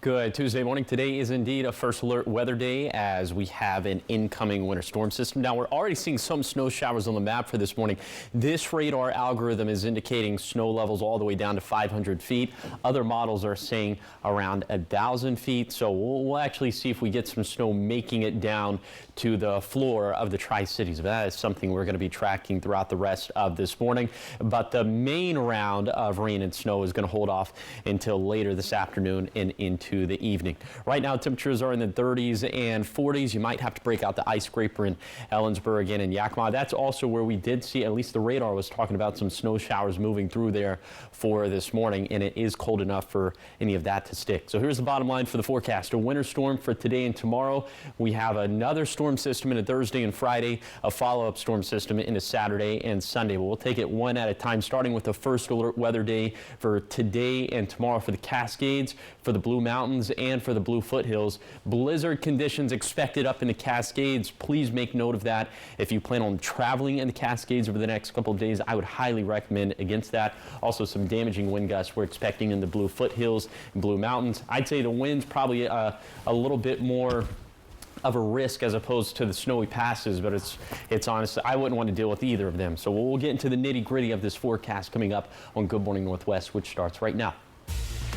Good Tuesday morning. Today is indeed a first alert weather day as we have an incoming winter storm system. Now we're already seeing some snow showers on the map for this morning. This radar algorithm is indicating snow levels all the way down to 500 feet. Other models are saying around 1,000 feet. So we'll actually see if we get some snow making it down to the floor of the Tri-Cities. That is something we're going to be tracking throughout the rest of this morning. But the main round of rain and snow is going to hold off until later this afternoon and into the evening. Right now temperatures are in the 30s and 40s. You might have to break out the ice scraper in Ellensburg and in Yakima. That's also where we did see, at least the radar was talking about, some snow showers moving through there for this morning, and it is cold enough for any of that to stick. So here's the bottom line for the forecast. A winter storm for today and tomorrow. We have another storm system into Thursday and Friday, a follow-up storm system into Saturday and Sunday. But we'll take it one at a time, starting with the first alert weather day for today and tomorrow for the Cascades, for the Blue Mountains, and for the Blue Foothills. Blizzard conditions expected up in the Cascades. Please make note of that. If you plan on traveling in the Cascades over the next couple of days, I would highly recommend against that. Also, some damaging wind gusts we're expecting in the Blue Foothills and Blue Mountains. I'd say the wind's probably a little bit more of a risk as opposed to the snowy passes, but it's honestly, I wouldn't want to deal with either of them. So we'll get into the nitty-gritty of this forecast coming up on Good Morning Northwest, which starts right now.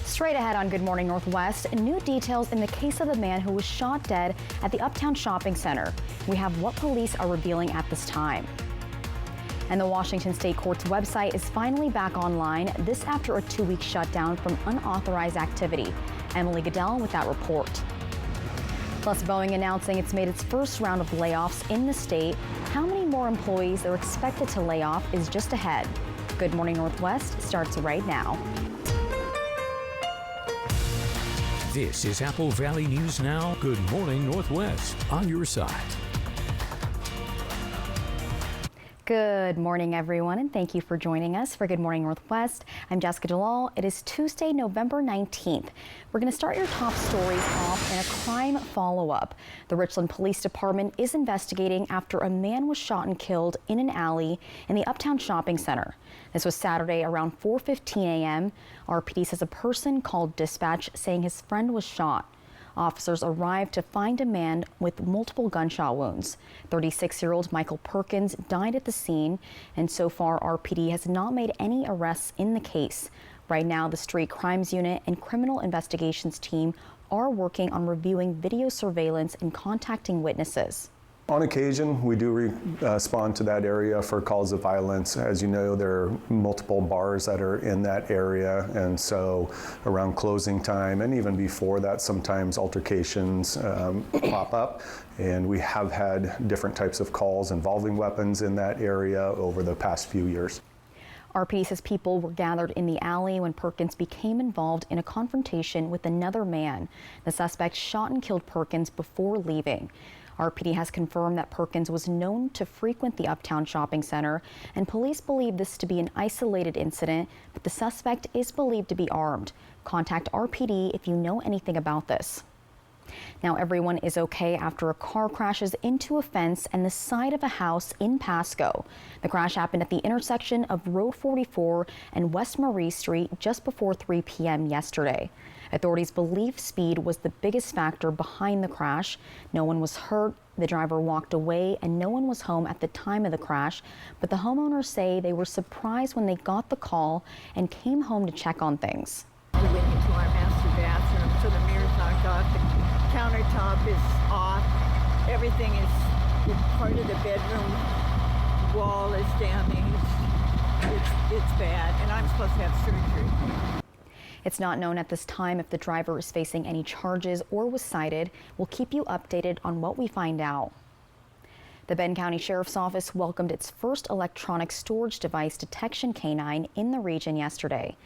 Straight ahead on Good Morning Northwest, new details in the case of the man who was shot dead at the Uptown Shopping Center. We have what police are revealing at this time. And the Washington State Court's website is finally back online, this after a 2-week shutdown from unauthorized activity. Emily Goodell with that report. Plus, Boeing announcing it's made its first round of layoffs in the state. How many more employees are expected to lay off is just ahead. Good Morning Northwest starts right now. This is Apple Valley News Now. Good Morning Northwest on your side. Good morning, everyone, and thank you for joining us for Good Morning Northwest. I'm Jessica Jalal. It is Tuesday, November 19th. We're going to start your top stories off in a crime follow-up. The Richland Police Department is investigating after a man was shot and killed in an alley in the Uptown Shopping Center. This was Saturday around 4:15 a.m. RPD says a person called dispatch saying his friend was shot. Officers arrived to find a man with multiple gunshot wounds. 36-year-old Michael Perkins died at the scene, and so far RPD has not made any arrests in the case. Right now, the Street Crimes Unit and Criminal Investigations team are working on reviewing video surveillance and contacting witnesses. On occasion, we do respond to that area for calls of violence. As you know, there are multiple bars that are in that area, and so around closing time and even before that, sometimes altercations pop up, and we have had different types of calls involving weapons in that area over the past few years. RPD says people were gathered in the alley when Perkins became involved in a confrontation with another man. The suspect shot and killed Perkins before leaving. RPD has confirmed that Perkins was known to frequent the Uptown Shopping Center, and police believe this to be an isolated incident, but the suspect is believed to be armed. Contact RPD if you know anything about this. Now everyone is okay after a car crashes into a fence and the side of a house in Pasco. The crash happened at the intersection of Road 44 and West Marie Street just before 3 p.m. yesterday. Authorities believe speed was the biggest factor behind the crash. No one was hurt. The driver walked away and no one was home at the time of the crash, but the homeowners say they were surprised when they got the call and came home to check on things. We went into our master bathroom, so the mirror's knocked off, the countertop is off, everything is part of the bedroom wall is damaged. It's bad, and I'm supposed to have surgery. It's not known at this time if the driver is facing any charges or was cited. We'll keep you updated on what we find out. The Benton County Sheriff's Office welcomed its first electronic storage device detection canine in the region yesterday.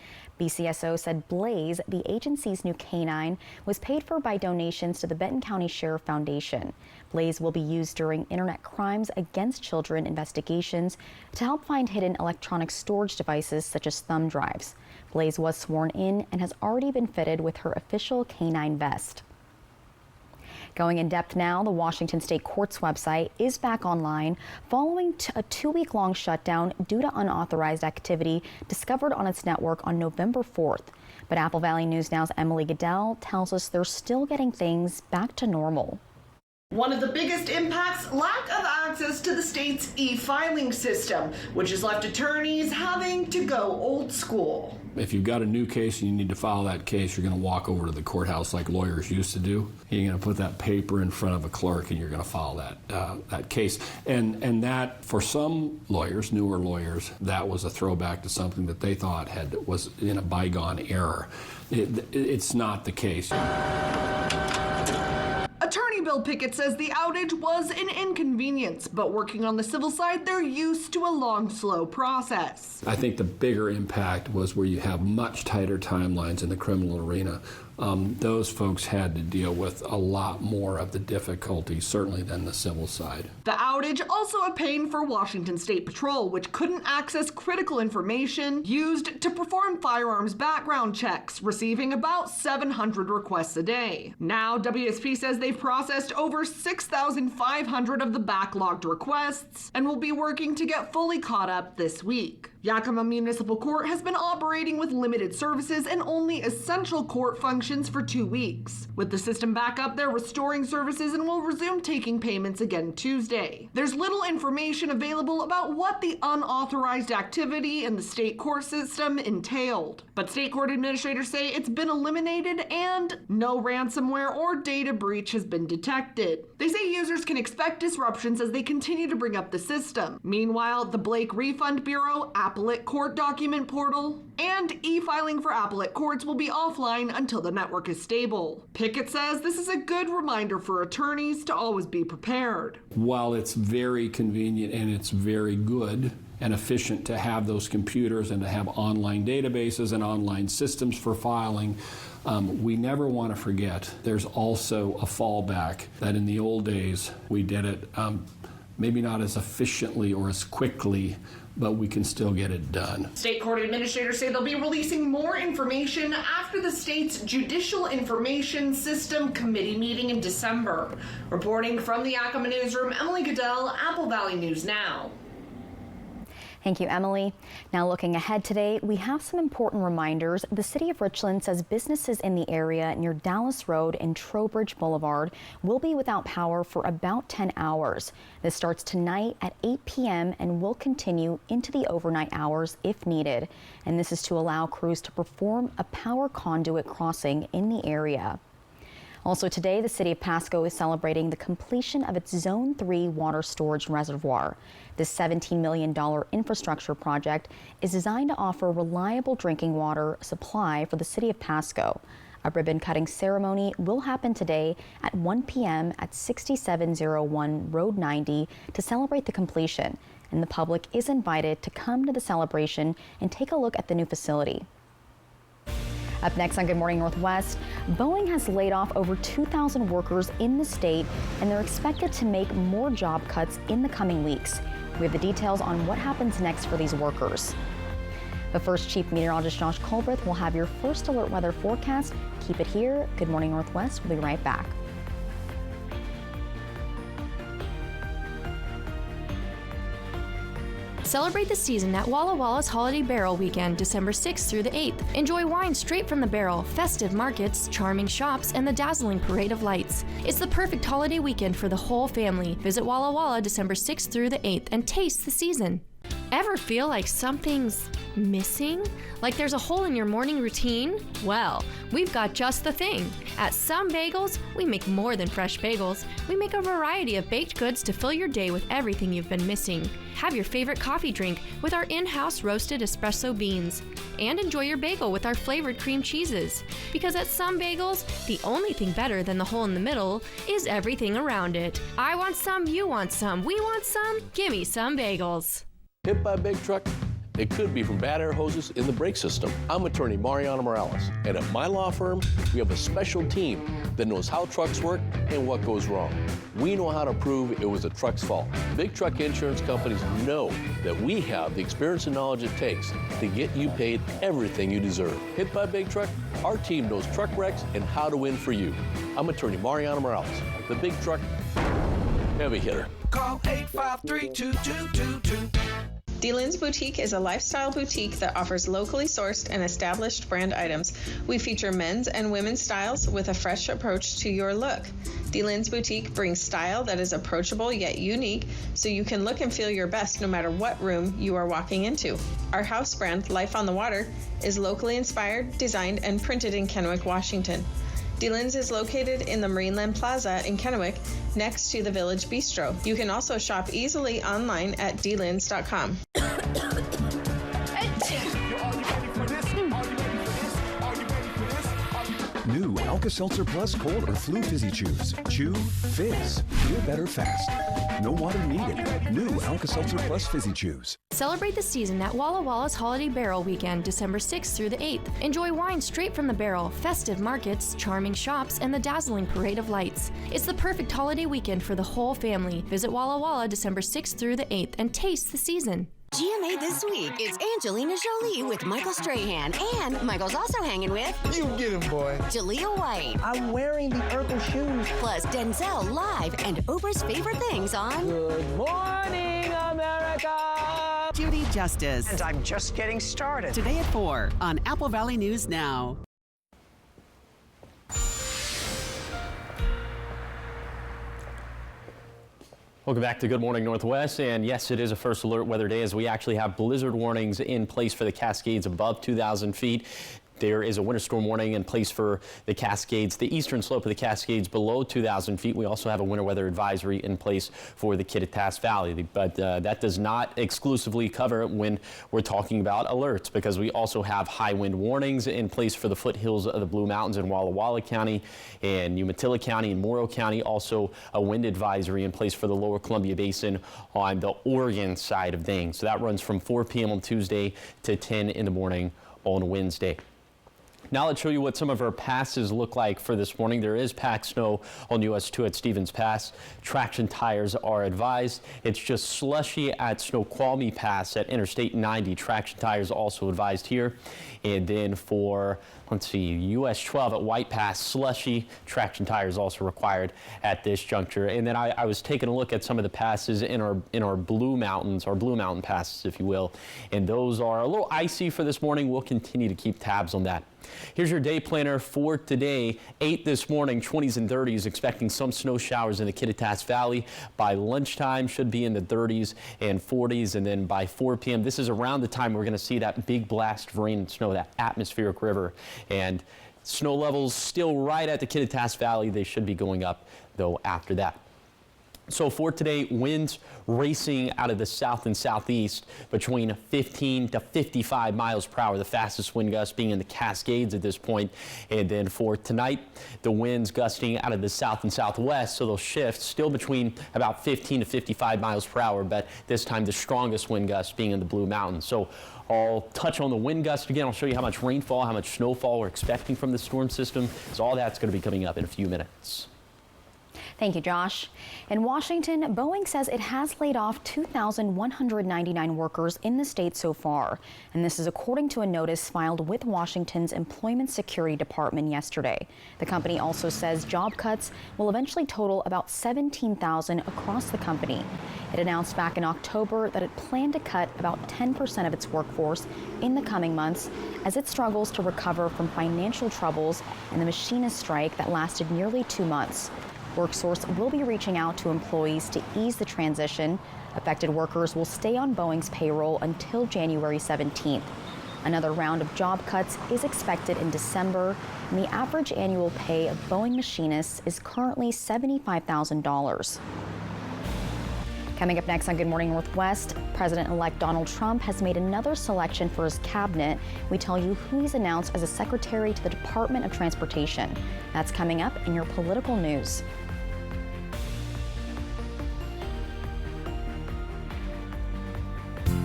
BCSO said Blaze, the agency's new canine, was paid for by donations to the Benton County Sheriff Foundation. Blaze will be used during internet crimes against children investigations to help find hidden electronic storage devices such as thumb drives. Blaze was sworn in and has already been fitted with her official canine vest. Going in depth now, the Washington State Court's website is back online following a 2-week-long shutdown due to unauthorized activity discovered on its network on November 4th. But Apple Valley News Now's Emily Goodell tells us they're still getting things back to normal. One of the biggest impacts, lack of access to the state's e-filing system, which has left attorneys having to go old school. If you've got a new case and you need to file that case, you're going to walk over to the courthouse like lawyers used to do. You're going to put that paper in front of a clerk and you're going to file that case. And that, for some lawyers, newer lawyers, that was a throwback to something that they thought was in a bygone era. It's not the case. Attorney Bill Pickett says the outage was an inconvenience, but working on the civil side, they're used to a long, slow process. I think the bigger impact was where you have much tighter timelines in the criminal arena. Those folks had to deal with a lot more of the difficulty, certainly, than the civil side. The outage also a pain for Washington State Patrol, which couldn't access critical information used to perform firearms background checks, receiving about 700 requests a day. Now, WSP says they've processed over 6,500 of the backlogged requests and will be working to get fully caught up this week. Yakima Municipal Court has been operating with limited services and only essential court functions for 2 weeks. With the system back up, they're restoring services and will resume taking payments again Tuesday. There's little information available about what the unauthorized activity in the state court system entailed, but state court administrators say it's been eliminated and no ransomware or data breach has been detected. They say users can expect disruptions as they continue to bring up the system. Meanwhile, the Blake Refund Bureau, Appellate Court Document Portal, and e-filing for Appellate Courts will be offline until the network is stable. Pickett says this is a good reminder for attorneys to always be prepared. While it's very convenient and it's very good and efficient to have those computers and to have online databases and online systems for filing, we never want to forget there's also a fallback that in the old days we did it maybe not as efficiently or as quickly, but we can still get it done. State court administrators say they'll be releasing more information after the state's Judicial Information System Committee meeting in December. Reporting from the Yakima Newsroom, Emily Goodell, Apple Valley News Now. Thank you, Emily. Now looking ahead today, we have some important reminders. The City of Richland says businesses in the area near Dallas Road and Trowbridge Boulevard will be without power for about 10 hours. This starts tonight at 8 p.m. and will continue into the overnight hours if needed. And this is to allow crews to perform a power conduit crossing in the area. Also today, the City of Pasco is celebrating the completion of its Zone 3 water storage reservoir. This $17 million infrastructure project is designed to offer reliable drinking water supply for the City of Pasco. A ribbon-cutting ceremony will happen today at 1 p.m. at 6701 Road 90 to celebrate the completion, and the public is invited to come to the celebration and take a look at the new facility. Up next on Good Morning Northwest, Boeing has laid off over 2,000 workers in the state, and they're expected to make more job cuts in the coming weeks. We have the details on what happens next for these workers. But first, Chief Meteorologist Josh Colbreth will have your first alert weather forecast. Keep it here. Good Morning Northwest. We'll be right back. Celebrate the season at Walla Walla's Holiday Barrel Weekend, December 6th through the 8th. Enjoy wine straight from the barrel, festive markets, charming shops, and the dazzling parade of lights. It's the perfect holiday weekend for the whole family. Visit Walla Walla December 6th through the 8th and taste the season. Ever feel like something's missing? Like there's a hole in your morning routine? Well, we've got just the thing. At Some Bagels, we make more than fresh bagels. We make a variety of baked goods to fill your day with everything you've been missing. Have your favorite coffee drink with our in-house roasted espresso beans. And enjoy your bagel with our flavored cream cheeses. Because at Some Bagels, the only thing better than the hole in the middle is everything around it. I want some, you want some, we want some, gimme Some Bagels. Hit by a big truck, It could be from bad air hoses in the brake system. I'm attorney Mariana Morales, and at my law firm, we have a special team that knows how trucks work and what goes wrong. We know how to prove it was a truck's fault. Big truck insurance companies know that we have the experience and knowledge it takes to get you paid everything you deserve. Hit by a big truck? Our team knows truck wrecks and how to win for you. I'm attorney Mariana Morales, the big truck heavy hitter. Call 853-2222. DeLynne's Boutique is a lifestyle boutique that offers locally sourced and established brand items. We feature men's and women's styles with a fresh approach to your look. DeLynne's Boutique brings style that is approachable yet unique, so you can look and feel your best no matter what room you are walking into. Our house brand, Life on the Water, is locally inspired, designed, and printed in Kennewick, Washington. DeLynne's is located in the Marineland Plaza in Kennewick, next to the Village Bistro. You can also shop easily online at delynnes.com. New Alka-Seltzer Plus Cold or Flu Fizzy Chews. Chew, fizz. Feel better fast. No water needed. New Alka-Seltzer Plus Fizzy Chews. Celebrate the season at Walla Walla's Holiday Barrel Weekend, December 6th through the 8th. Enjoy wine straight from the barrel, festive markets, charming shops, and the dazzling parade of lights. It's the perfect holiday weekend for the whole family. Visit Walla Walla December 6th through the 8th and taste the season. GMA this week, it's Angelina Jolie with Michael Strahan, and Michael's also hanging with... You get him, boy. Jaleel White. I'm wearing the Urkel shoes. Plus Denzel live and Oprah's favorite things on... Good morning, America! Judy Justice. And I'm just getting started. Today at 4 on Apple Valley News Now. Welcome back to Good Morning Northwest, and yes, it is a first alert weather day as we actually have blizzard warnings in place for the Cascades above 2,000 feet. There is a winter storm warning in place for the Cascades, the eastern slope of the Cascades below 2,000 feet. We also have a winter weather advisory in place for the Kittitas Valley, but that does not exclusively cover when we're talking about alerts, because we also have high wind warnings in place for the foothills of the Blue Mountains in Walla Walla County and Umatilla County and Morrow County. Also a wind advisory in place for the lower Columbia Basin on the Oregon side of things. So that runs from 4 p.m. on Tuesday to 10 in the morning on Wednesday. Now let's show you what some of our passes look like for this morning. There is packed snow on US 2 at Stevens Pass. Traction tires are advised. It's just slushy at Snoqualmie Pass at Interstate 90. Traction tires also advised here. And then for, let's see, US 12 at White Pass, slushy. Traction tires also required at this juncture. And then I was taking a look at some of the passes in our Blue Mountains, our Blue Mountain passes, if you will. And those are a little icy for this morning. We'll continue to keep tabs on that. Here's your day planner for today. 8 this morning, 20s and 30s, expecting some snow showers in the Kittitas Valley. By lunchtime, should be in the 30s and 40s. And then by 4 p.m., this is around the time we're going to see that big blast of rain and snow, that atmospheric river. And snow levels still right at the Kittitas Valley. They should be going up, though, after that. So for today, winds racing out of the south and southeast between 15 to 55 miles per hour, the fastest wind gust being in the Cascades at this point. And then for tonight, the winds gusting out of the south and southwest, so they'll shift still between about 15 to 55 miles per hour, but this time the strongest wind gust being in the Blue Mountains. So I'll touch on the wind gust again. I'll show you how much rainfall, how much snowfall we're expecting from the storm system. So all that's going to be coming up in a few minutes. Thank you, Josh. In Washington, Boeing says it has laid off 2,199 workers in the state so far. And this is according to a notice filed with Washington's Employment Security Department yesterday. The company also says job cuts will eventually total about 17,000 across the company. It announced back in October that it planned to cut about 10% of its workforce in the coming months as it struggles to recover from financial troubles and the machinist strike that lasted nearly 2 months. WorkSource will be reaching out to employees to ease the transition. Affected workers will stay on Boeing's payroll until January 17th. Another round of job cuts is expected in December, and the average annual pay of Boeing machinists is currently $75,000. Coming up next on Good Morning Northwest, President-elect Donald Trump has made another selection for his cabinet. We tell you who he's announced as a secretary to the Department of Transportation. That's coming up in your political news.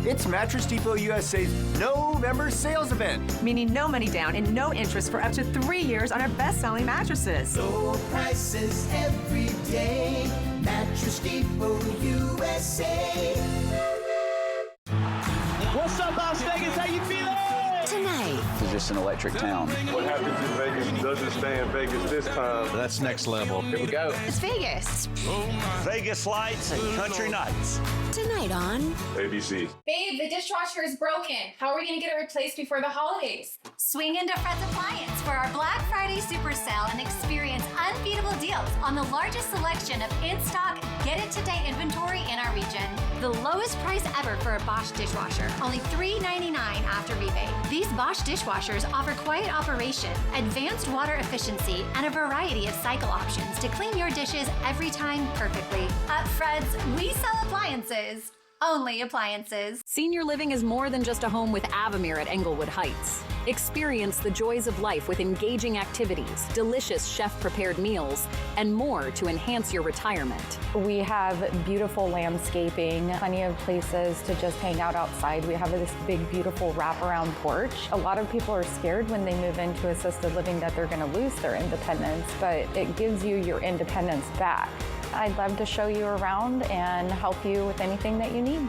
It's Mattress Depot USA's November sales event. Meaning no money down and no interest for up to 3 years on our best-selling mattresses. Low prices every day. Mattress Depot USA. What's up, Las Vegas? How you feeling? Tonight. It's just an electric town. What happens in Vegas doesn't stay in Vegas this time. That's next level. Here we go. It's Vegas. Vegas lights and country nights. Tonight on ABC. Babe, the dishwasher is broken. How are we going to get it replaced before the holidays? Swing into Fred's Appliance for our Black Friday Super Sale and experience unbeatable deals on the largest selection of in-stock, get-it-today inventory in our region. The lowest price ever for a Bosch dishwasher, only $3.99 after rebate. These Bosch dishwashers offer quiet operation, advanced water efficiency, and a variety of cycle options to clean your dishes every time perfectly. At Fred's, we sell appliances. Only appliances. Senior living is more than just a home with Avamere at Englewood Heights. Experience the joys of life with engaging activities, delicious chef-prepared meals, and more to enhance your retirement. We have beautiful landscaping, plenty of places to just hang out outside. We have this big, beautiful wraparound porch. A lot of people are scared when they move into assisted living that they're going to lose their independence, but it gives you your independence back. I'd love to show you around and help you with anything that you need.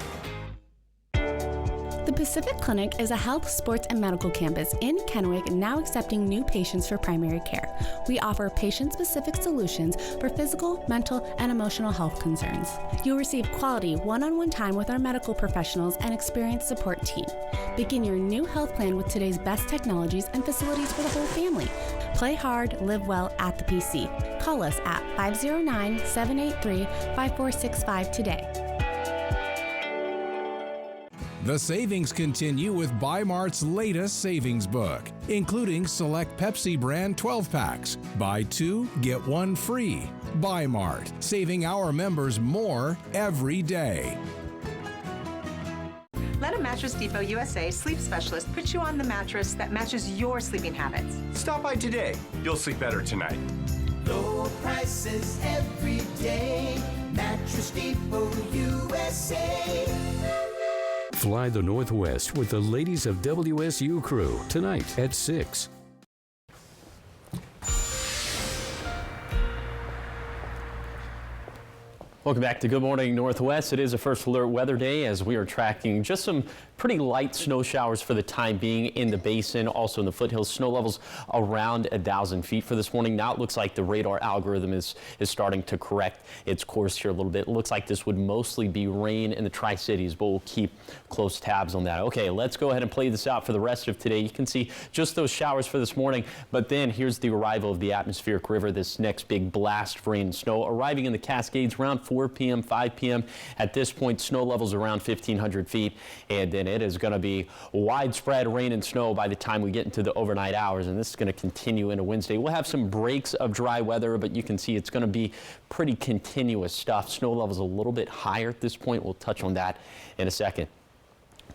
The Pacific Clinic is a health, sports, and medical campus in Kennewick now accepting new patients for primary care. We offer patient-specific solutions for physical, mental, and emotional health concerns. You'll receive quality one-on-one time with our medical professionals and experienced support team. Begin your new health plan with today's best technologies and facilities for the whole family. Play hard, live well at the PC. Call us at 509-783-5465 today. The savings continue with Bi-Mart's latest savings book, including select Pepsi brand 12-packs. Buy 2, get 1 free. Bi-Mart, saving our members more every day. Let a Mattress Depot USA sleep specialist put you on the mattress that matches your sleeping habits. Stop by today. You'll sleep better tonight. Low prices every day. Mattress Depot USA. Fly the Northwest with the ladies of WSU Crew tonight at 6. Welcome back to Good Morning Northwest. It is a first alert weather day as we are tracking just some pretty light snow showers for the time being in the basin, also in the foothills. Snow levels around 1,000 feet for this morning. Now it looks like the radar algorithm is starting to correct its course here a little bit. It looks like this would mostly be rain in the Tri-Cities, but we'll keep close tabs on that. Okay, let's go ahead and play this out for the rest of today. You can see just those showers for this morning, but then here's the arrival of the atmospheric river, this next big blast of rain and snow arriving in the Cascades around 4 p.m., 5 p.m. At this point, snow levels around 1,500 feet, and then it is going to be widespread rain and snow by the time we get into the overnight hours, and this is going to continue into Wednesday. We'll have some breaks of dry weather, but you can see it's going to be pretty continuous stuff. Snow levels a little bit higher at this point. We'll touch on that in a second.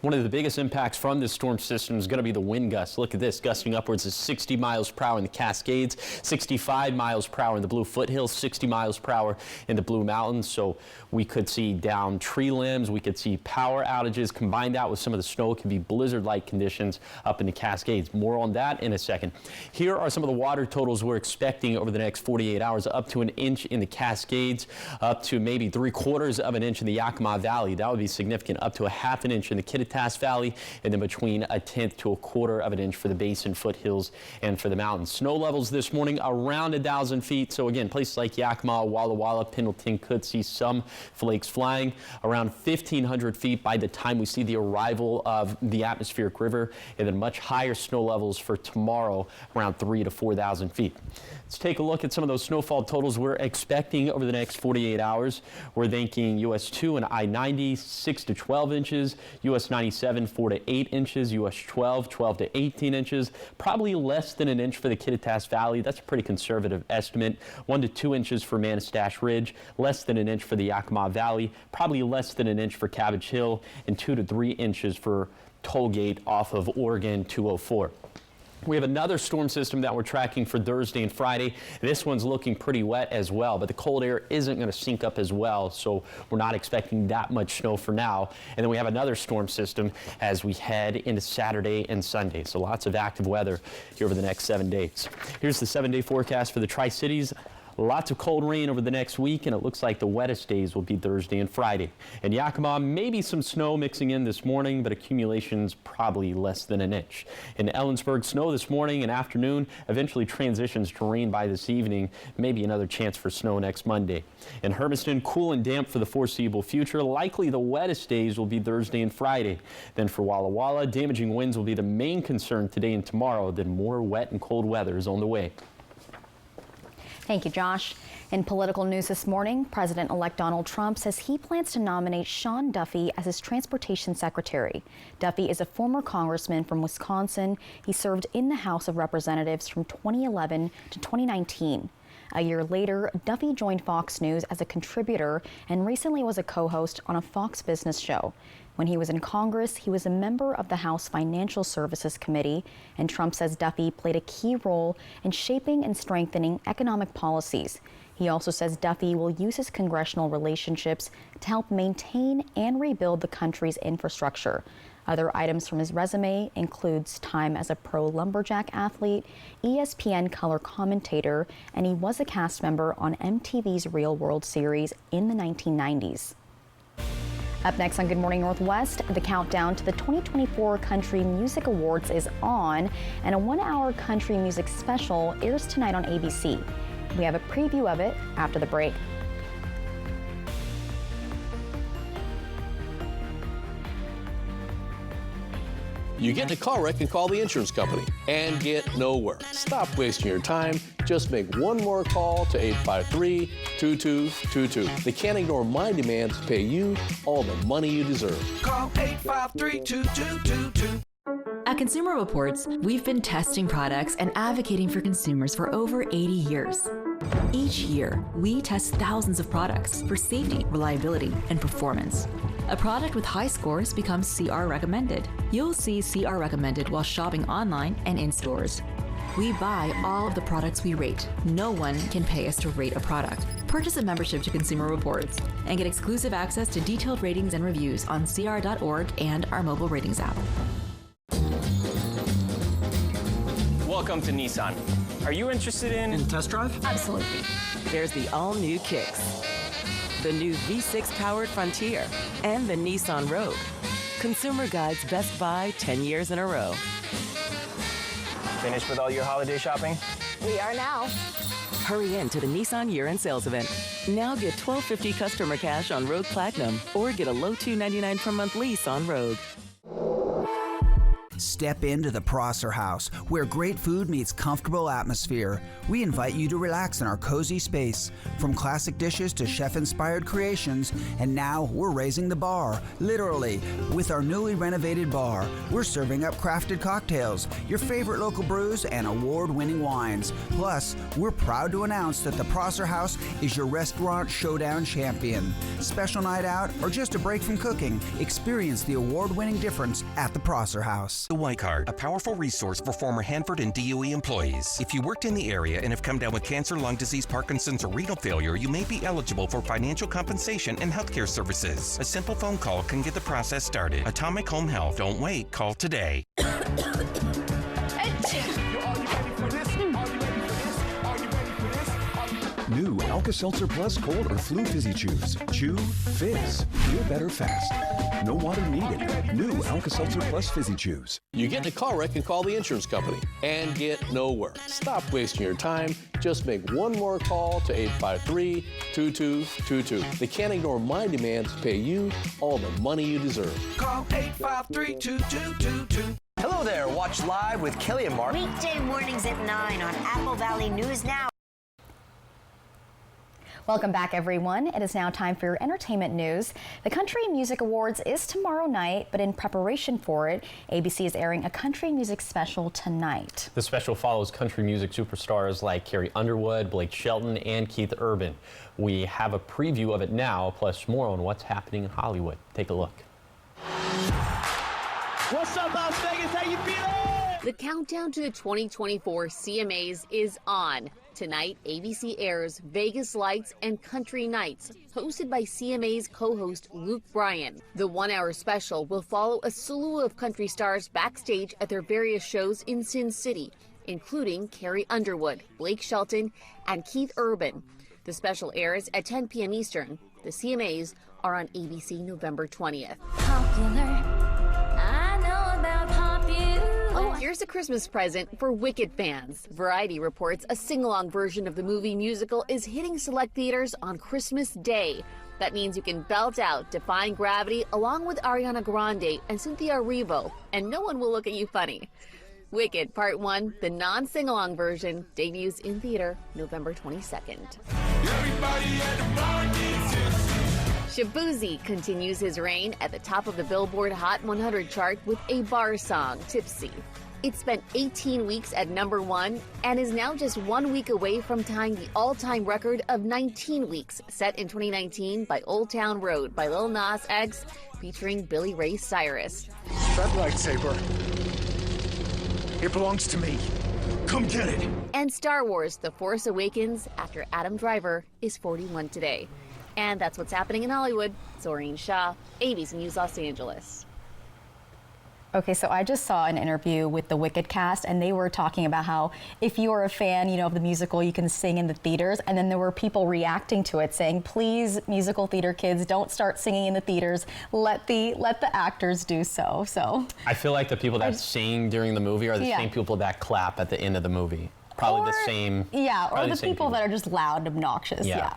One of the biggest impacts from this storm system is going to be the wind gusts. Look at this, gusting upwards of 60 miles per hour in the Cascades, 65 miles per hour in the Blue Foothills, 60 miles per hour in the Blue Mountains. So we could see down tree limbs, we could see power outages. Combined that with some of the snow, it could be blizzard-like conditions up in the Cascades. More on that in a second. Here are some of the water totals we're expecting over the next 48 hours, up to 1 inch in the Cascades, up to maybe 3/4 of an inch in the Yakima Valley. That would be significant, up to 1/2 an inch in the Kittitas Valley, and then between 1/10 to 1/4 of an inch for the basin, foothills, and for the mountains. Snow levels this morning around 1,000 feet. So again, places like Yakima, Walla Walla, Pendleton could see some flakes flying around 1,500 feet by the time we see the arrival of the atmospheric river, and then much higher snow levels for tomorrow around 3,000 to 4,000 feet. Let's take a look at some of those snowfall totals we're expecting over the next 48 hours. We're thinking US 2 and I-90, 6 to 12 inches, US 97, 4 to 8 inches, US 12, 12 to 18 inches, probably less than an inch for the Kittitas Valley. That's a pretty conservative estimate. 1 to 2 inches for Manistash Ridge, less than an inch for the Yakima Valley, probably less than an inch for Cabbage Hill, and 2 to 3 inches for Tollgate off of Oregon 204. We have another storm system that we're tracking for Thursday and Friday. This one's looking pretty wet as well, but the cold air isn't going to sink up as well, so we're not expecting that much snow for now. And then we have another storm system as we head into Saturday and Sunday, so lots of active weather here over the next 7 days. Here's the 7-day forecast for the Tri-Cities. Lots of cold rain over the next week, and it looks like the wettest days will be Thursday and Friday. In Yakima, maybe some snow mixing in this morning, but accumulation's probably less than an inch. In Ellensburg, snow this morning and afternoon, eventually transitions to rain by this evening, maybe another chance for snow next Monday. In Hermiston, cool and damp for the foreseeable future. Likely the wettest days will be Thursday and Friday. Then for Walla Walla, damaging winds will be the main concern today and tomorrow. Then more wet and cold weather is on the way. Thank you, Josh. In political news this morning, President-elect Donald Trump says he plans to nominate Sean Duffy as his transportation secretary. Duffy is a former congressman from Wisconsin. He served in the House of Representatives from 2011 to 2019. A year later, Duffy joined Fox News as a contributor and recently was a co-host on a Fox Business show. When he was in Congress, he was a member of the House Financial Services Committee, and Trump says Duffy played a key role in shaping and strengthening economic policies. He also says Duffy will use his congressional relationships to help maintain and rebuild the country's infrastructure. Other items from his resume includes time as a pro lumberjack athlete, ESPN color commentator, and he was a cast member on MTV's Real World series in the 1990s. Up next on Good Morning Northwest, the countdown to the 2024 Country Music Awards is on, and a 1-hour country music special airs tonight on ABC. We have a preview of it after the break. You get in a car wreck and call the insurance company and get nowhere. Stop wasting your time. Just make one more call to 853-2222. They can't ignore my demands to pay you all the money you deserve. Call 853-2222. At Consumer Reports, we've been testing products and advocating for consumers for over 80 years. Each year, we test thousands of products for safety, reliability, and performance. A product with high scores becomes CR recommended. You'll see CR recommended while shopping online and in stores. We buy all of the products we rate. No one can pay us to rate a product. Purchase a membership to Consumer Reports and get exclusive access to detailed ratings and reviews on CR.org and our mobile ratings app. Welcome to Nissan. Are you interested in a test drive? Absolutely. There's the all-new Kicks, the new V6-powered Frontier, and the Nissan Rogue. Consumer Guide's Best Buy 10 years in a row. Finished with all your holiday shopping? We are now. Hurry in to the Nissan year-end sales event. Now get $1,250 customer cash on Rogue Platinum or get a low $299 per month lease on Rogue. Step into the Prosser House, where great food meets comfortable atmosphere. We invite you to relax in our cozy space. From classic dishes to chef-inspired creations, and now we're raising the bar, literally. With our newly renovated bar, we're serving up crafted cocktails, your favorite local brews, and award-winning wines. Plus, we're proud to announce that the Prosser House is your restaurant showdown champion. Special night out or just a break from cooking, experience the award-winning difference at the Prosser House. The White Card, a powerful resource for former Hanford and DOE employees. If you worked in the area and have come down with cancer, lung disease, Parkinson's, or renal failure, you may be eligible for financial compensation and healthcare services. A simple phone call can get the process started. Atomic Home Health. Don't wait. Call today. New Alka-Seltzer Plus Cold or Flu Fizzy Chews. Chew, fizz. Feel better fast. No water needed. New Alka-Seltzer Plus Fizzy Chews. You get in a car wreck and call the insurance company and get nowhere. Stop wasting your time. Just make one more call to 853-2222. They can't ignore my demands to pay you all the money you deserve. Call 853-2222. Hello there. Watch Live with Kelly and Mark. Weekday mornings at 9 on Apple Valley News Now. Welcome back, everyone. It is now time for your entertainment news. The Country Music Awards is tomorrow night, but in preparation for it, ABC is airing a country music special tonight. The special follows country music superstars like Carrie Underwood, Blake Shelton, and Keith Urban. We have a preview of it now, plus more on what's happening in Hollywood. Take a look. What's up, Las Vegas? How you feeling? The countdown to the 2024 CMAs is on. Tonight, ABC airs Vegas Lights and Country Nights, hosted by CMA's co-host Luke Bryan. The one-hour special will follow a slew of country stars backstage at their various shows in Sin City, including Carrie Underwood, Blake Shelton, and Keith Urban. The special airs at 10 p.m. Eastern. The CMAs are on ABC November 20th. Oh, here's a Christmas present for Wicked fans. Variety reports a sing-along version of the movie musical is hitting select theaters on Christmas Day. That means you can belt out Defying Gravity along with Ariana Grande and Cynthia Erivo, and no one will look at you funny. Wicked Part 1, the non-sing-along version, debuts in theater November 22nd. Shabuzi continues his reign at the top of the Billboard Hot 100 chart with a bar song, Tipsy. It spent 18 weeks at #1 and is now just 1 week away from tying the all-time record of 19 weeks set in 2019 by Old Town Road by Lil Nas X featuring Billy Ray Cyrus. That lightsaber, it belongs to me. Come get it. And Star Wars The Force Awakens after Adam Driver is 41 today. And that's what's happening in Hollywood. Zoreen Shah, ABC News Los Angeles. Okay, so I just saw an interview with the Wicked cast, and they were talking about how if you are a fan, of the musical, you can sing in the theaters. And then there were people reacting to it saying, please, musical theater kids, don't start singing in the theaters. Let the actors do so. So I feel like the people that sing during the movie are the same people that clap at the end of the movie. Probably the same. Yeah, or the same people that are just loud and obnoxious. Yeah,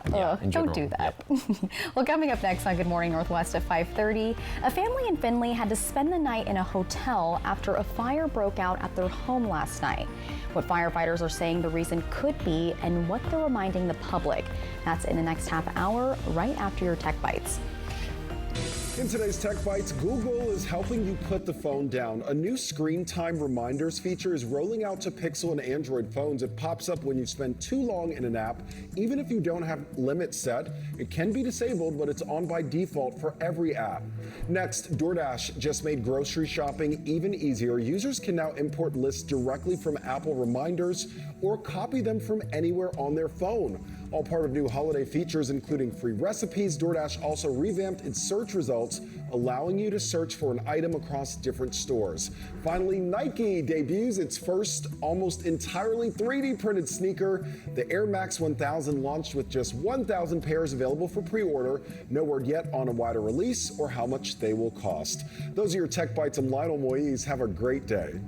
don't do that. Yep. Well, coming up next on Good Morning Northwest at 5:30, a family in Findlay had to spend the night in a hotel after a fire broke out at their home last night. What firefighters are saying the reason could be and what they're reminding the public. That's in the next half hour, right after your Tech Bites. In today's Tech Bites, Google is helping you put the phone down. A new screen time reminders feature is rolling out to Pixel and Android phones. It pops up when you spend too long in an app. Even if you don't have limits set, it can be disabled, but it's on by default for every app. Next, DoorDash just made grocery shopping even easier. Users can now import lists directly from Apple reminders or copy them from anywhere on their phone. All part of new holiday features, including free recipes. DoorDash also revamped its search results, allowing you to search for an item across different stores. Finally, Nike debuts its first almost entirely 3D printed sneaker. The Air Max 1000 launched with just 1,000 pairs available for pre-order. No word yet on a wider release or how much they will cost. Those are your Tech Bites. I'm Lionel Moise. Have a great day.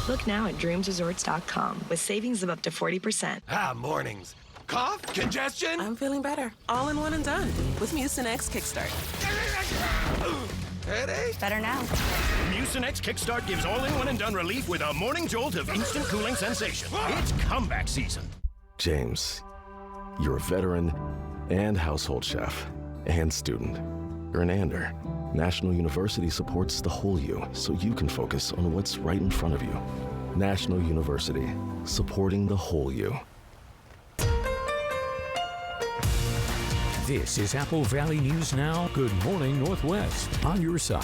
Book now at dreamsresorts.com with savings of up to 40%. Mornings. Cough? Congestion? I'm feeling better. All in one and done with Mucinex Kickstart. Headache? Better now. Mucinex Kickstart gives all-in-one and done relief with a morning jolt of instant cooling sensation. It's comeback season. James, you're a veteran and household chef and student. You're an Ander. National University supports the whole you so you can focus on what's right in front of you. National University, supporting the whole you. This is Apple Valley News Now. Good morning, Northwest. On your side.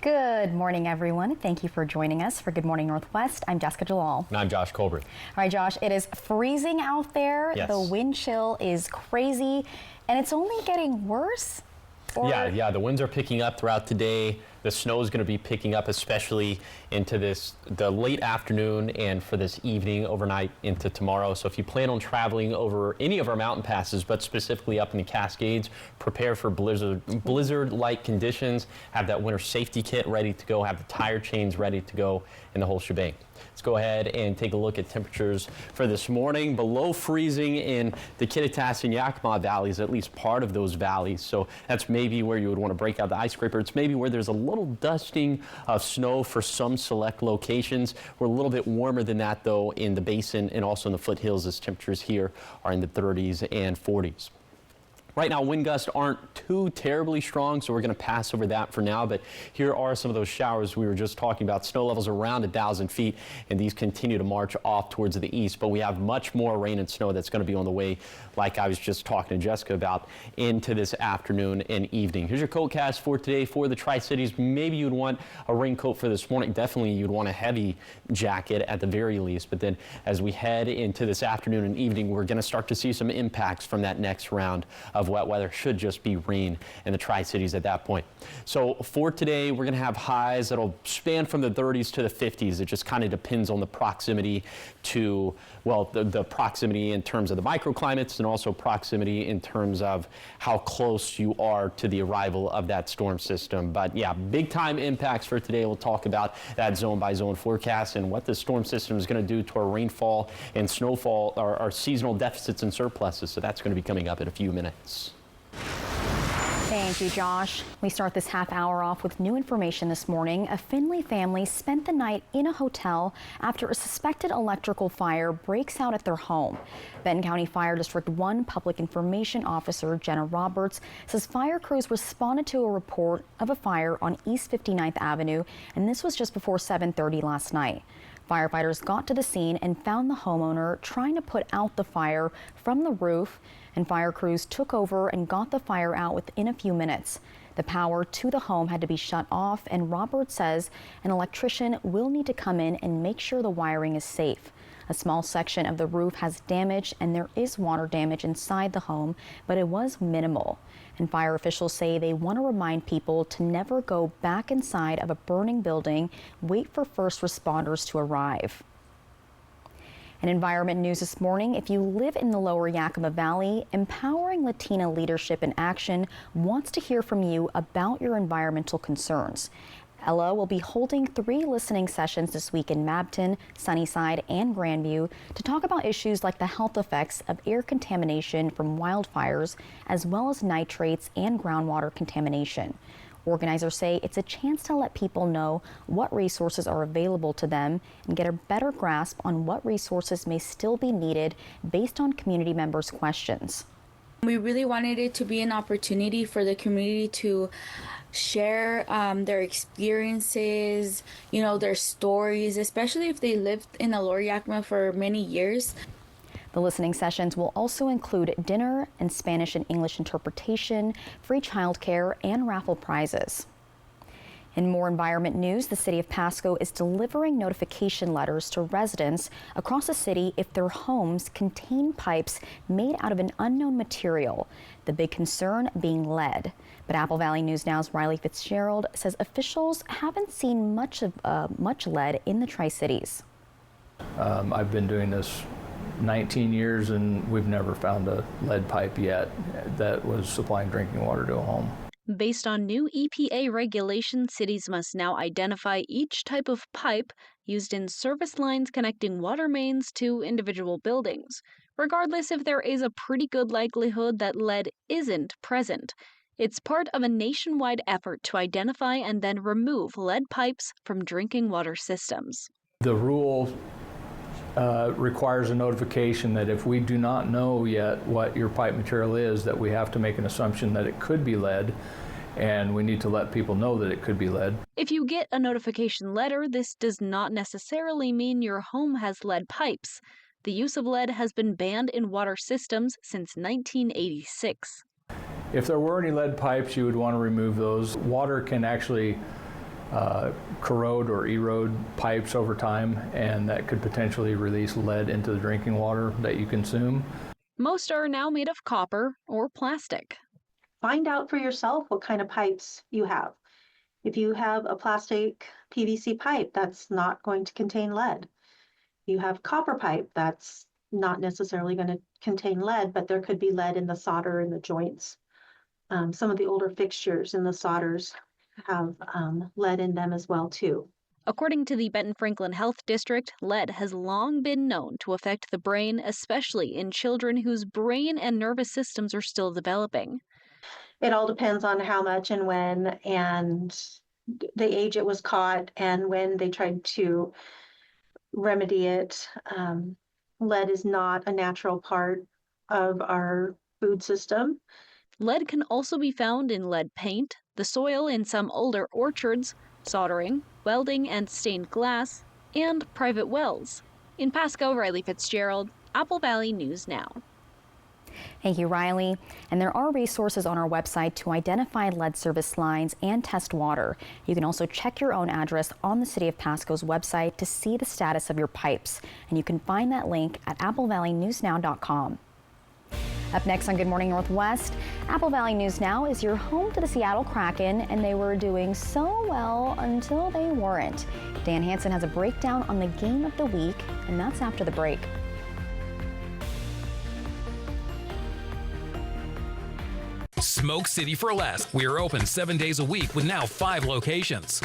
Good morning, everyone. Thank you for joining us for Good Morning Northwest. I'm Jessica Jalal. And I'm Josh Colbert. All right, Josh, it is freezing out there. Yes. The wind chill is crazy, and it's only getting worse. Yeah, the winds are picking up throughout today. the snow is going to be picking up, especially into the late afternoon and for this evening, overnight into tomorrow. So if you plan on traveling over any of our mountain passes, but specifically up in the Cascades, prepare for blizzard-like conditions. Have that winter safety kit ready to go. Have the tire chains ready to go, and the whole shebang. Let's go ahead and take a look at temperatures for this morning. Below freezing in the Kittitas and Yakima valleys, at least part of those valleys. So that's maybe where you would want to break out the ice scraper. It's maybe where there's a little dusting of snow for some select locations. We're a little bit warmer than that, though, in the basin and also in the foothills, as temperatures here are in the 30s and 40s. Right now, wind gusts aren't too terribly strong, so we're going to pass over that for now. But here are some of those showers we were just talking about. Snow levels around 1,000 feet, and these continue to march off towards the east. But we have much more rain and snow that's going to be on the way, like I was just talking to Jessica about, into this afternoon and evening. Here's your coatcast for today for the Tri-Cities. Maybe you'd want a raincoat for this morning. Definitely you'd want a heavy jacket at the very least. But then as we head into this afternoon and evening, we're going to start to see some impacts from that next round of wet weather. Should just be rain in the Tri-Cities at that point. So for today, we're going to have highs that'll span from the 30s to the 50s. It just kind of depends on the proximity to, well, the proximity in terms of the microclimates and also proximity in terms of how close you are to the arrival of that storm system. But yeah, big time impacts for today. We'll talk about that zone by zone forecast and what the storm system is going to do to our rainfall and snowfall, our seasonal deficits and surpluses. So that's going to be coming up in a few minutes. Thank you, Josh. We start this half hour off with new information this morning. A Findlay family spent the night in a hotel after a suspected electrical fire breaks out at their home. Benton County Fire District 1 Public Information Officer Jenna Roberts says fire crews responded to a report of a fire on East 59th Avenue, and this was just before 7:30 last night. Firefighters got to the scene and found the homeowner trying to put out the fire from the roof, and fire crews took over and got the fire out within a few minutes. The power to the home had to be shut off, and Roberts says an electrician will need to come in and make sure the wiring is safe. A small section of the roof has damage, and there is water damage inside the home, but it was minimal. And fire officials say they want to remind people to never go back inside of a burning building. Wait for first responders to arrive. In environment news this morning, if you live in the lower Yakima Valley, Empowering Latina Leadership in Action wants to hear from you about your environmental concerns. Ella will be holding 3 listening sessions this week in Mabton, Sunnyside, and Grandview to talk about issues like the health effects of air contamination from wildfires, as well as nitrates and groundwater contamination. Organizers say it's a chance to let people know what resources are available to them and get a better grasp on what resources may still be needed based on community members' questions. We really wanted it to be an opportunity for the community to share their experiences, their stories, especially if they lived in the Lower Yakima for many years. The listening sessions will also include dinner and Spanish and English interpretation, free childcare, and raffle prizes. In more environment news, the city of Pasco is delivering notification letters to residents across the city if their homes contain pipes made out of an unknown material, the big concern being lead. But Apple Valley News Now's Riley Fitzgerald says officials haven't seen much lead in the Tri-Cities. I've been doing this 19 years and we've never found a lead pipe yet that was supplying drinking water to a home. Based on new EPA regulations, cities must now identify each type of pipe used in service lines connecting water mains to individual buildings, regardless if there is a pretty good likelihood that lead isn't present. It's part of a nationwide effort to identify and then remove lead pipes from drinking water systems. The rule requires a notification that if we do not know yet what your pipe material is, that we have to make an assumption that it could be lead, and we need to let people know that it could be lead. If you get a notification letter, this does not necessarily mean your home has lead pipes. The use of lead has been banned in water systems since 1986. If there were any lead pipes, you would want to remove those. Water can actually corrode or erode pipes over time, and that could potentially release lead into the drinking water that you consume. Most are now made of copper or plastic. Find out for yourself what kind of pipes you have. If you have a plastic PVC pipe, that's not going to contain lead. You have copper pipe, that's not necessarily going to contain lead, but there could be lead in the solder in the joints. Some of the older fixtures in the solders have lead in them as well too. According to the Benton Franklin Health District, lead has long been known to affect the brain, especially in children whose brain and nervous systems are still developing. It all depends on how much and when, and the age it was caught, and when they tried to remedy it. Lead is not a natural part of our food system. Lead can also be found in lead paint, the soil in some older orchards, soldering, welding and stained glass, and private wells. In Pasco, Riley Fitzgerald, Apple Valley News Now. Thank you, Riley. And there are resources on our website to identify lead service lines and test water. You can also check your own address on the City of Pasco's website to see the status of your pipes. And you can find that link at applevalleynewsnow.com. Up next on Good Morning Northwest, Apple Valley News Now is your home to the Seattle Kraken, and they were doing so well until they weren't. Dan Hansen has a breakdown on the game of the week, and that's after the break. Smoke City for Less. We are open 7 days a week with now 5 locations.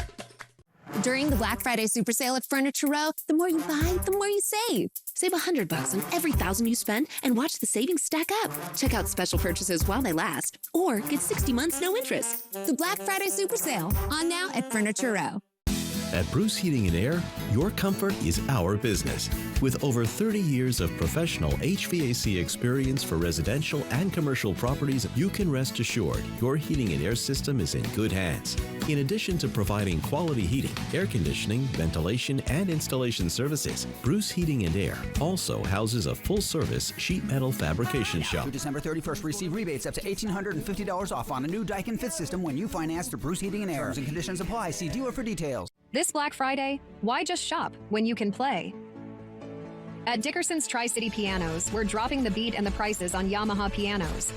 During the Black Friday Super Sale at Furniture Row, the more you buy, the more you save. Save $100 on every $1,000 you spend and watch the savings stack up. Check out special purchases while they last, or get 60 months no interest. The Black Friday Super Sale, on now at Furniture Row. At Bruce Heating and Air, your comfort is our business. With over 30 years of professional HVAC experience for residential and commercial properties, you can rest assured your heating and air system is in good hands. In addition to providing quality heating, air conditioning, ventilation, and installation services, Bruce Heating and Air also houses a full-service sheet metal fabrication shop. Through December 31st, receive rebates up to $1,850 off on a new Daikin Fit system when you finance through Bruce Heating and Air. Terms and conditions apply. See dealer for details. This Black Friday, why just shop when you can play? At Dickerson's Tri-City Pianos, we're dropping the beat and the prices on Yamaha pianos.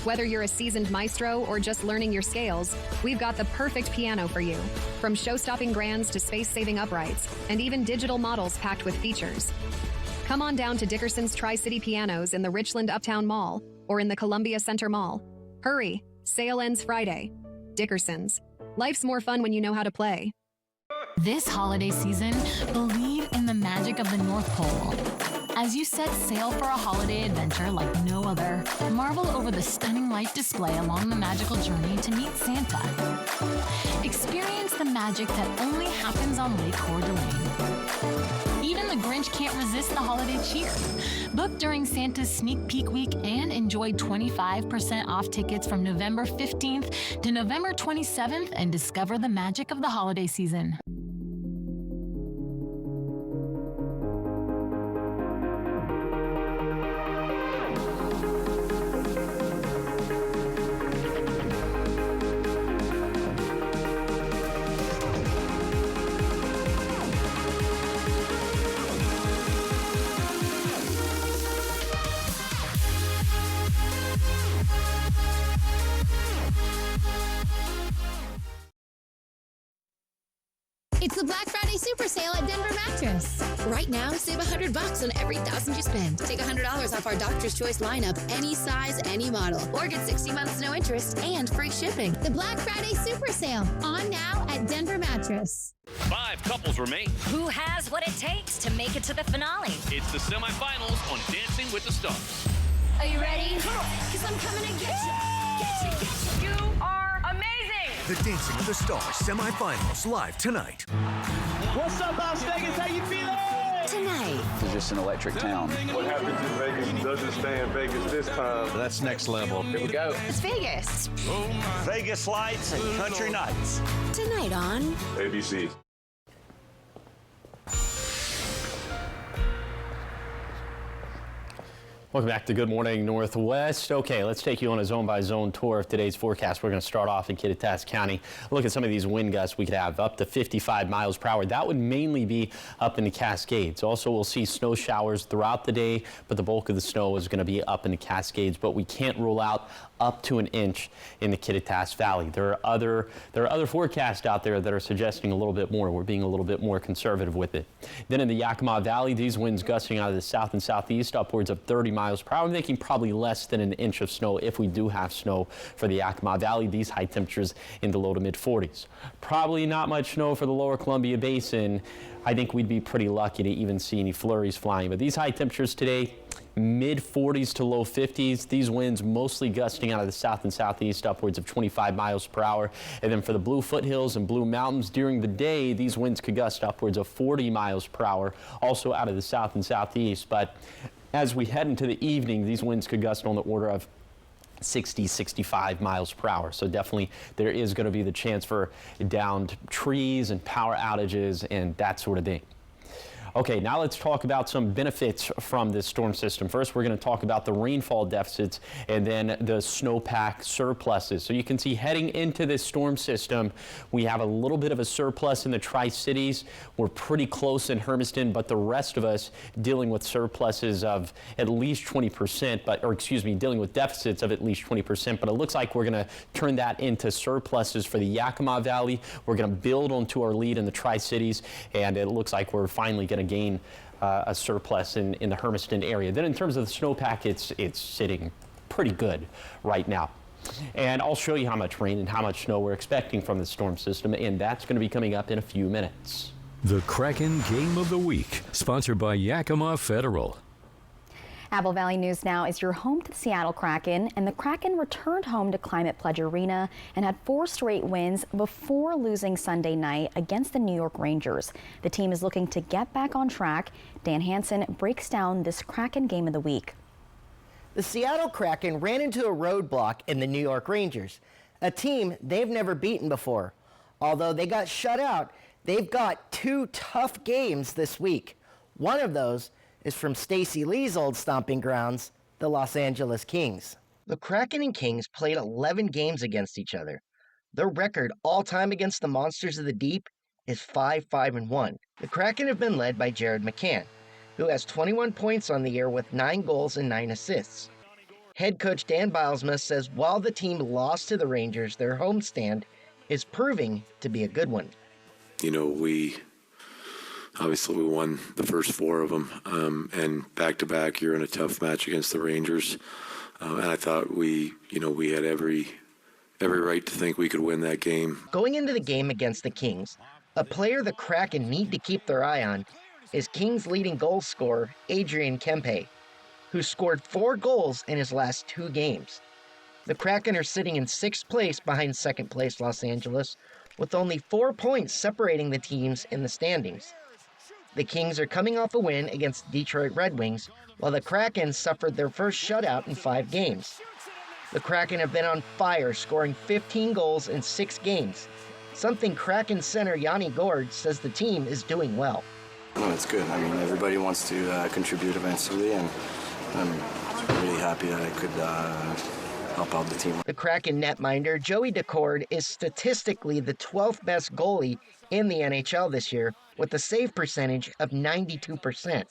Whether you're a seasoned maestro or just learning your scales, we've got the perfect piano for you. From show-stopping grands to space-saving uprights, and even digital models packed with features. Come on down to Dickerson's Tri-City Pianos in the Richland Uptown Mall or in the Columbia Center Mall. Hurry, sale ends Friday. Dickerson's. Life's more fun when you know how to play. This holiday season, believe in the magic of the North Pole. As you set sail for a holiday adventure like no other, marvel over the stunning light display along the magical journey to meet Santa. Experience the magic that only happens on Lake Coeur d'Alene. Even the Grinch can't resist the holiday cheer. Book during Santa's Sneak Peek Week and enjoy 25% off tickets from November 15th to November 27th and discover the magic of the holiday season. It's the Black Friday Super Sale at Denver Mattress. Right now, save $100 on every $1,000 you spend. Take $100 off our Doctor's Choice lineup, any size, any model. Or get 60 months no interest and free shipping. The Black Friday Super Sale, on now at Denver Mattress. 5 couples remain. Who has what it takes to make it to the finale? It's the semifinals on Dancing with the Stars. Are you ready? Because I'm coming to get you. Get you. You are amazing! The Dancing with the Stars semifinals live tonight. What's up, Las Vegas? How you feeling? Tonight. It's just an electric town. What happens in Vegas doesn't stay in Vegas this time. That's next level. Here we go. It's Vegas. Vegas lights and country nights. Tonight on ABC. Welcome back to Good Morning Northwest. Okay, let's take you on a zone-by-zone tour of today's forecast. We're going to start off in Kittitas County. Look at some of these wind gusts we could have up to 55 miles per hour. That would mainly be up in the Cascades. Also, we'll see snow showers throughout the day, but the bulk of the snow is going to be up in the Cascades. But we can't rule out up to an inch in the Kittitas Valley. There are other forecasts out there that are suggesting a little bit more. We're being a little bit more conservative with it. Then in the Yakima Valley, these winds gusting out of the south and southeast upwards of 30 miles per hour, making probably less than an inch of snow if we do have snow for the Yakima Valley. These high temperatures in the low to mid 40s. Probably not much snow for the lower Columbia Basin. I think we'd be pretty lucky to even see any flurries flying. But these high temperatures today, mid 40s to low 50s. These winds mostly gusting out of the south and southeast upwards of 25 miles per hour. And then for the Blue Foothills and Blue Mountains during the day, these winds could gust upwards of 40 miles per hour, also out of the south and southeast. But as we head into the evening, these winds could gust on the order of 60, 65 miles per hour. So definitely there is going to be the chance for downed trees and power outages and that sort of thing. Okay, now let's talk about some benefits from this storm system. First, we're going to talk about the rainfall deficits and then the snowpack surpluses. So you can see heading into this storm system, we have a little bit of a surplus in the Tri-Cities. We're pretty close in Hermiston, but the rest of us dealing with surpluses of at least 20%, dealing with deficits of at least 20%. But it looks like we're going to turn that into surpluses for the Yakima Valley. We're going to build onto our lead in the Tri-Cities, and it looks like we're finally going to gain a surplus in the Hermiston area. Then in terms of the snowpack, it's sitting pretty good right now. And I'll show you how much rain and how much snow we're expecting from the storm system, and that's going to be coming up in a few minutes. The Kraken Game of the Week, sponsored by Yakima Federal. Apple Valley News Now is your home to the Seattle Kraken, and the Kraken returned home to Climate Pledge Arena and had 4 straight wins before losing Sunday night against the New York Rangers. The team is looking to get back on track. Dan Hansen breaks down this Kraken Game of the Week. The Seattle Kraken ran into a roadblock in the New York Rangers, a team they've never beaten before. Although they got shut out, they've got 2 tough games this week. One of those is from Stacey Lee's old stomping grounds, the Los Angeles Kings. The Kraken and Kings played 11 games against each other. Their record all-time against the Monsters of the Deep is 5-5-1. The Kraken have been led by Jared McCann, who has 21 points on the year with 9 goals and 9 assists. Head coach Dan Bylsma says while the team lost to the Rangers, their homestand is proving to be a good one. You know, we won the first 4 of them, and back-to-back, you're in a tough match against the Rangers. And I thought we had every right to think we could win that game. Going into the game against the Kings, a player the Kraken need to keep their eye on is Kings' leading goal scorer, Adrian Kempe, who scored 4 goals in his last 2 games. The Kraken are sitting in 6th place behind second place Los Angeles, with only 4 points separating the teams in the standings. The Kings are coming off a win against Detroit Red Wings, while the Kraken suffered their first shutout in 5 games. The Kraken have been on fire, scoring 15 goals in 6 games, something Kraken center Yanni Gourde says the team is doing well. No, it's good. I mean, everybody wants to contribute eventually, and I'm really happy that I could help out the team. The Kraken netminder Joey Decord is statistically the 12th best goalie in the NHL this year, with a save percentage of 92%.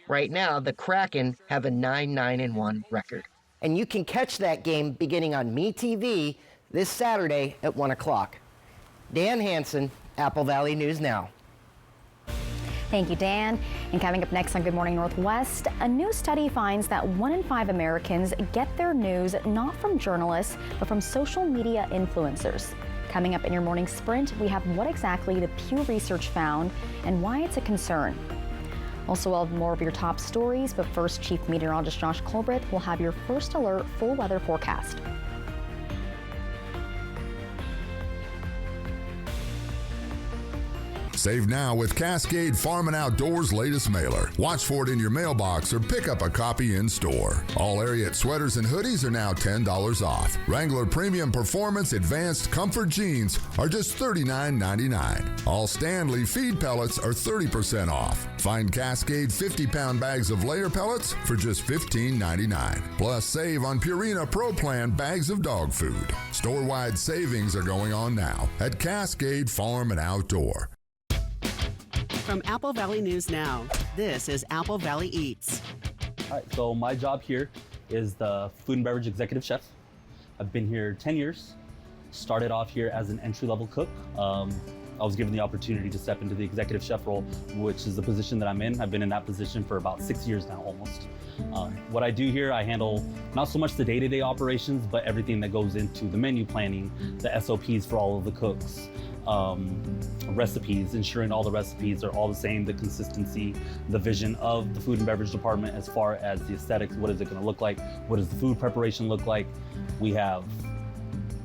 Right now, the Kraken have a 9-9-1 record. And you can catch that game beginning on MeTV this Saturday at 1 o'clock. Dan Hansen, Apple Valley News Now. Thank you, Dan. And coming up next on Good Morning Northwest, a new study finds that 1 in 5 Americans get their news not from journalists, but from social media influencers. Coming up in your morning sprint, we have what exactly the Pew Research found and why it's a concern. Also, we'll have more of your top stories, but first, Chief Meteorologist Josh Colbreth will have your first alert full weather forecast. Save now with Cascade Farm and Outdoors latest mailer. Watch for it in your mailbox or pick up a copy in store. All Ariat sweaters and hoodies are now $10 off. Wrangler Premium Performance Advanced Comfort Jeans are just $39.99. All Stanley feed pellets are 30% off. Find Cascade 50-pound bags of layer pellets for just $15.99. Plus, save on Purina Pro Plan bags of dog food. Store-wide savings are going on now at Cascade Farm and Outdoor. From Apple Valley News Now, this is Apple Valley Eats. All right, so my job here is the food and beverage executive chef. I've been here 10 years. Started off here as an entry-level cook. I was given the opportunity to step into the executive chef role, which is the position that I'm in. I've been in that position for about 6 years now, almost. What I do here, I handle not so much the day-to-day operations, but everything that goes into the menu planning, the SOPs for all of the cooks, recipes, ensuring all the recipes are all the same, the consistency, the vision of the food and beverage department as far as the aesthetics, what is it gonna look like, what does the food preparation look like. We have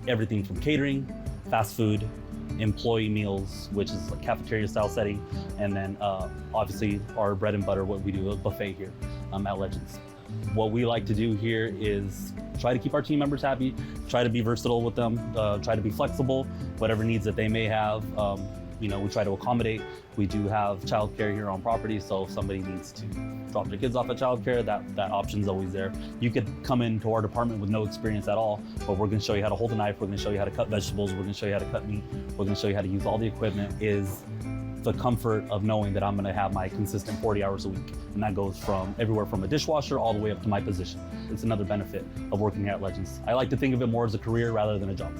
everything from catering, fast food, employee meals, which is a cafeteria style setting, and then obviously our bread and butter, what we do, a buffet here at Legends. What we like to do here is try to keep our team members happy, try to be versatile with them, try to be flexible, whatever needs that they may have. We try to accommodate. We do have childcare here on property, so if somebody needs to drop their kids off at childcare, that option's always there. You could come into our department with no experience at all, but we're gonna show you how to hold a knife, we're gonna show you how to cut vegetables, we're gonna show you how to cut meat, we're gonna show you how to use all the equipment. Is the comfort of knowing that I'm gonna have my consistent 40 hours a week. And that goes from everywhere from a dishwasher all the way up to my position. It's another benefit of working here at Legends. I like to think of it more as a career rather than a job.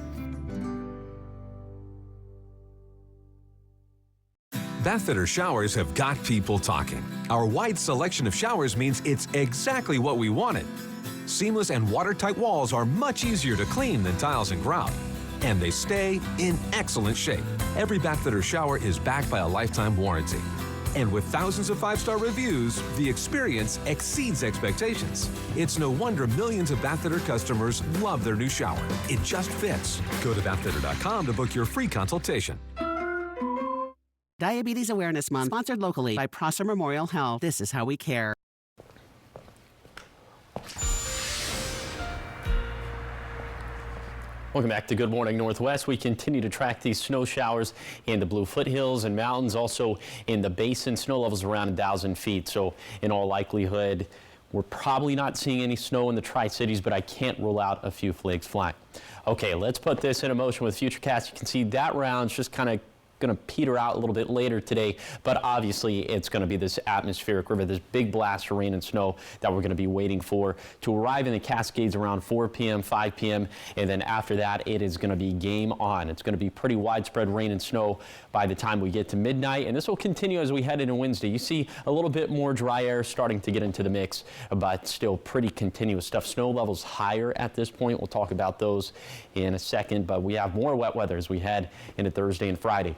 Bathfitter showers have got people talking. Our wide selection of showers means it's exactly what we wanted. Seamless and watertight walls are much easier to clean than tiles and grout. And they stay in excellent shape. Every Bathfitter shower is backed by a lifetime warranty. And with thousands of 5-star reviews, the experience exceeds expectations. It's no wonder millions of Bathfitter customers love their new shower. It just fits. Go to bathfitter.com to book your free consultation. Diabetes Awareness Month, sponsored locally by Prosser Memorial Health. This is how we care. Welcome back to Good Morning Northwest. We continue to track these snow showers in the Blue Foothills and mountains, also in the basin. Snow levels around 1,000 feet. So in all likelihood, we're probably not seeing any snow in the Tri-Cities, but I can't rule out a few flakes flying. Okay, let's put this in motion with Futurecast. You can see that round's just kind of going to peter out a little bit later today, but obviously it's going to be this atmospheric river, this big blast of rain and snow that we're going to be waiting for to arrive in the Cascades around 4 p.m., 5 p.m., and then after that it is going to be game on. It's going to be pretty widespread rain and snow by the time we get to midnight, and this will continue as we head into Wednesday. You see a little bit more dry air starting to get into the mix, but still pretty continuous stuff. Snow levels higher at this point. We'll talk about those in a second, but we have more wet weather as we head into Thursday and Friday.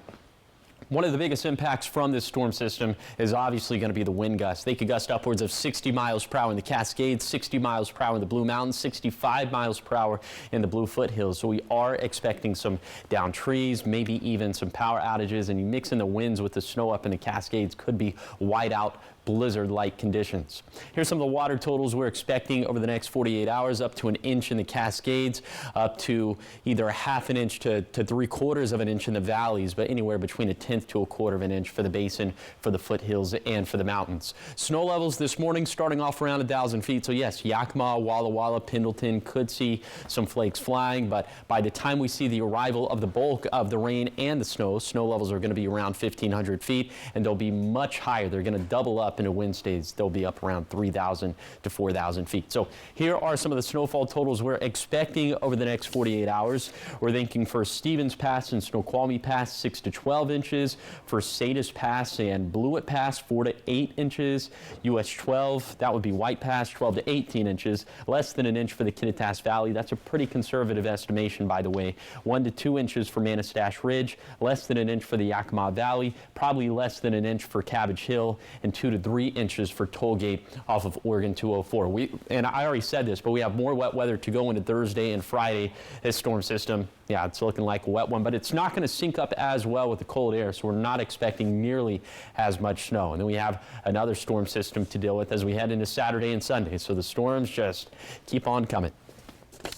One of the biggest impacts from this storm system is obviously going to be the wind gusts. They could gust upwards of 60 miles per hour in the Cascades, 60 miles per hour in the Blue Mountains, 65 miles per hour in the Blue Foothills. So we are expecting some downed trees, maybe even some power outages, and you mix in the winds with the snow up in the Cascades, could be whiteout blizzard-like conditions. Here's some of the water totals we're expecting over the next 48 hours, up to an inch in the Cascades, up to either a half an inch to 3/4 of an inch in the valleys, but anywhere between a 1/10 to 1/4 of an inch for the basin, for the foothills, and for the mountains. Snow levels this morning starting off around 1,000 feet. So yes, Yakima, Walla Walla, Pendleton could see some flakes flying, but by the time we see the arrival of the bulk of the rain and the snow levels are going to be around 1,500 feet, and they'll be much higher. They're going to double up into wind states. They'll be up around 3,000 to 4,000 feet. So here are some of the snowfall totals we're expecting over the next 48 hours. We're thinking for Stevens Pass and Snoqualmie Pass, 6 to 12 inches. For Sadish Pass and Blewett Pass, 4 to 8 inches. US 12, that would be White Pass, 12 to 18 inches. Less than an inch for the Kittitas Valley. That's a pretty conservative estimation, by the way. 1 to 2 inches for Manistash Ridge. Less than an inch for the Yakima Valley. Probably less than an inch for Cabbage Hill. And 2 to 3 inches for Tollgate off of Oregon 204. And I already said this, but we have more wet weather to go into Thursday and Friday. This storm system, yeah, it's looking like a wet one, but it's not going to sync up as well with the cold air, so we're not expecting nearly as much snow. And then we have another storm system to deal with as we head into Saturday and Sunday, so the storms just keep on coming.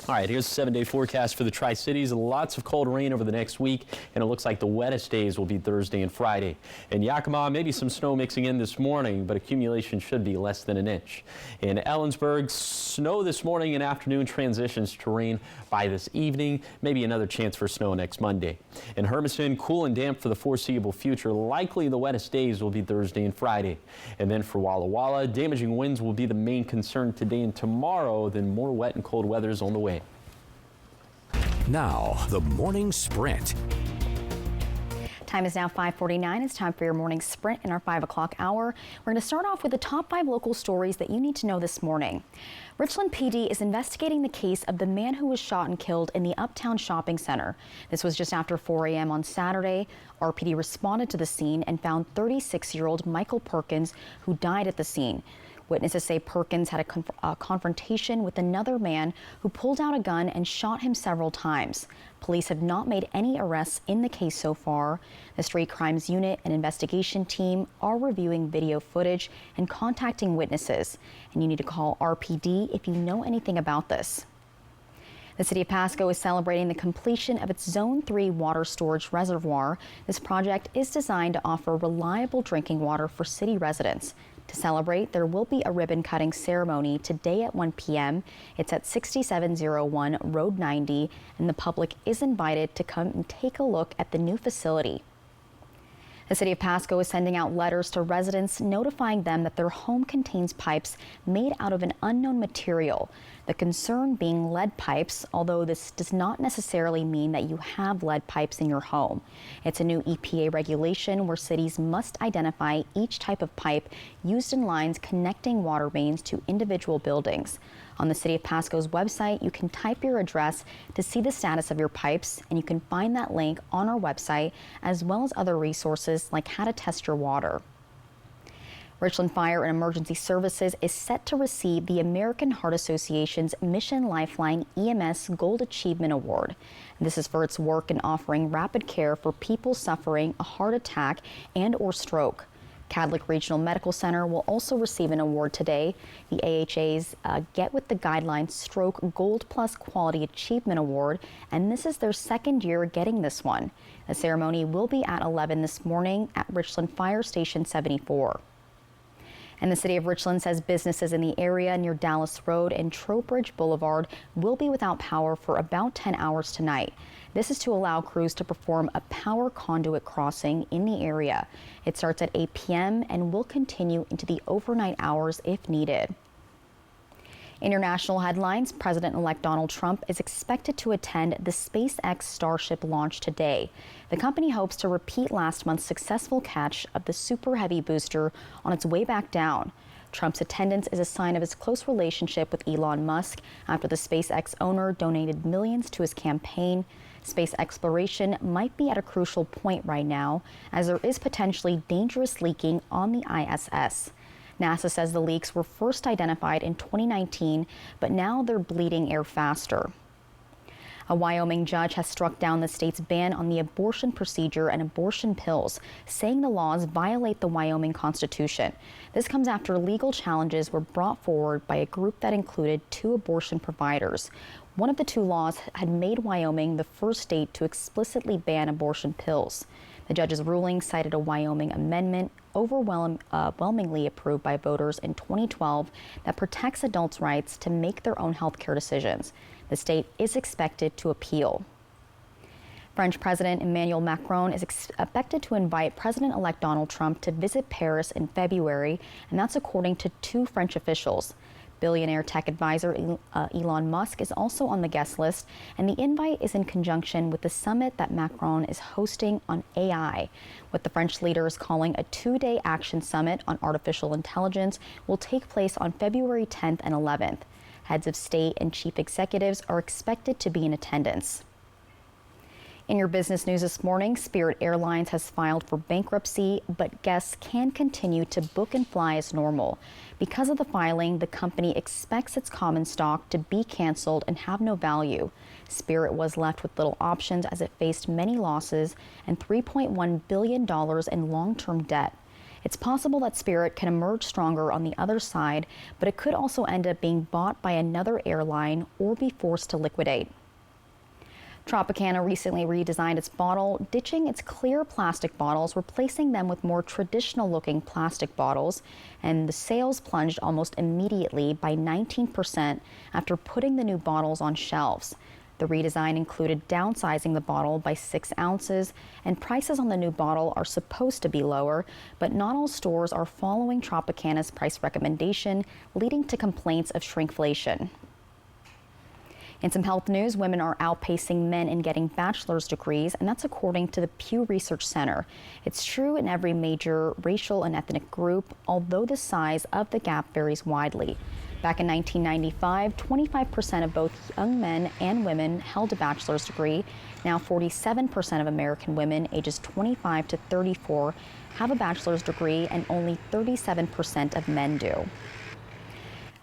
All right, here's the 7-day forecast for the Tri-Cities. Lots of cold rain over the next week, and it looks like the wettest days will be Thursday and Friday. In Yakima, maybe some snow mixing in this morning, but accumulation should be less than an inch. In Ellensburg, snow this morning and afternoon transitions to rain by this evening. Maybe another chance for snow next Monday. In Hermiston, cool and damp for the foreseeable future. Likely the wettest days will be Thursday and Friday. And then for Walla Walla, damaging winds will be the main concern today and tomorrow. Then more wet and cold weather is on the way. Now, the morning sprint. Time is now 5:49. It's time for your morning sprint in our 5 o'clock hour. We're going to start off with the top 5 local stories that you need to know this morning. Richland PD is investigating the case of the man who was shot and killed in the Uptown Shopping Center. This was just after 4 a.m. on Saturday. RPD responded to the scene and found 36-year-old Michael Perkins, who died at the scene. Witnesses say Perkins had a confrontation with another man who pulled out a gun and shot him several times. Police have not made any arrests in the case so far. The Street Crimes Unit and investigation team are reviewing video footage and contacting witnesses. And you need to call RPD if you know anything about this. The city of Pasco is celebrating the completion of its Zone 3 water storage reservoir. This project is designed to offer reliable drinking water for city residents. To celebrate, there will be a ribbon cutting ceremony today at 1 p.m. It's at 6701 Road 90, and the public is invited to come and take a look at the new facility. The city of Pasco is sending out letters to residents notifying them that their home contains pipes made out of an unknown material. The concern being lead pipes, although this does not necessarily mean that you have lead pipes in your home. It's a new EPA regulation where cities must identify each type of pipe used in lines connecting water mains to individual buildings. On the City of Pasco's website, you can type your address to see the status of your pipes, and you can find that link on our website, as well as other resources like how to test your water. Richland Fire and Emergency Services is set to receive the American Heart Association's Mission Lifeline EMS Gold Achievement Award. This is for its work in offering rapid care for people suffering a heart attack and/or stroke. Cadlick Regional Medical Center will also receive an award today. The AHA's Get With the Guidelines Stroke Gold Plus Quality Achievement Award, and this is their second year getting this one. The ceremony will be at 11 this morning at Richland Fire Station 74. And the city of Richland says businesses in the area near Dallas Road and Trowbridge Boulevard will be without power for about 10 hours tonight. This is to allow crews to perform a power conduit crossing in the area. It starts at 8 p.m. and will continue into the overnight hours if needed. International headlines: President-elect Donald Trump is expected to attend the SpaceX Starship launch today. The company hopes to repeat last month's successful catch of the Super Heavy booster on its way back down. Trump's attendance is a sign of his close relationship with Elon Musk after the SpaceX owner donated millions to his campaign. Space exploration might be at a crucial point right now, as there is potentially dangerous leaking on the ISS. NASA says the leaks were first identified in 2019, but now they're bleeding air faster. A Wyoming judge has struck down the state's ban on the abortion procedure and abortion pills, saying the laws violate the Wyoming Constitution. This comes after legal challenges were brought forward by a group that included 2 abortion providers. One of the 2 laws had made Wyoming the first state to explicitly ban abortion pills. The judge's ruling cited a Wyoming amendment overwhelmingly approved by voters in 2012 that protects adults' rights to make their own health care decisions. The state is expected to appeal. French President Emmanuel Macron is expected to invite President-elect Donald Trump to visit Paris in February, and that's according to 2 French officials. Billionaire tech advisor Elon Musk is also on the guest list, and the invite is in conjunction with the summit that Macron is hosting on AI. What the French leader is calling a 2-day action summit on artificial intelligence will take place on February 10th and 11th. Heads of state and chief executives are expected to be in attendance. In your business news this morning, Spirit Airlines has filed for bankruptcy, but guests can continue to book and fly as normal. Because of the filing, the company expects its common stock to be canceled and have no value. Spirit was left with little options as it faced many losses and $3.1 billion in long-term debt. It's possible that Spirit can emerge stronger on the other side, but it could also end up being bought by another airline or be forced to liquidate. Tropicana recently redesigned its bottle, ditching its clear plastic bottles, replacing them with more traditional-looking plastic bottles, and the sales plunged almost immediately by 19% after putting the new bottles on shelves. The redesign included downsizing the bottle by 6 ounces, and prices on the new bottle are supposed to be lower, but not all stores are following Tropicana's price recommendation, leading to complaints of shrinkflation. In some health news, women are outpacing men in getting bachelor's degrees, and that's according to the Pew Research Center. It's true in every major racial and ethnic group, although the size of the gap varies widely. Back in 1995, 25% of both young men and women held a bachelor's degree. Now 47% of American women ages 25 to 34 have a bachelor's degree, and only 37% of men do.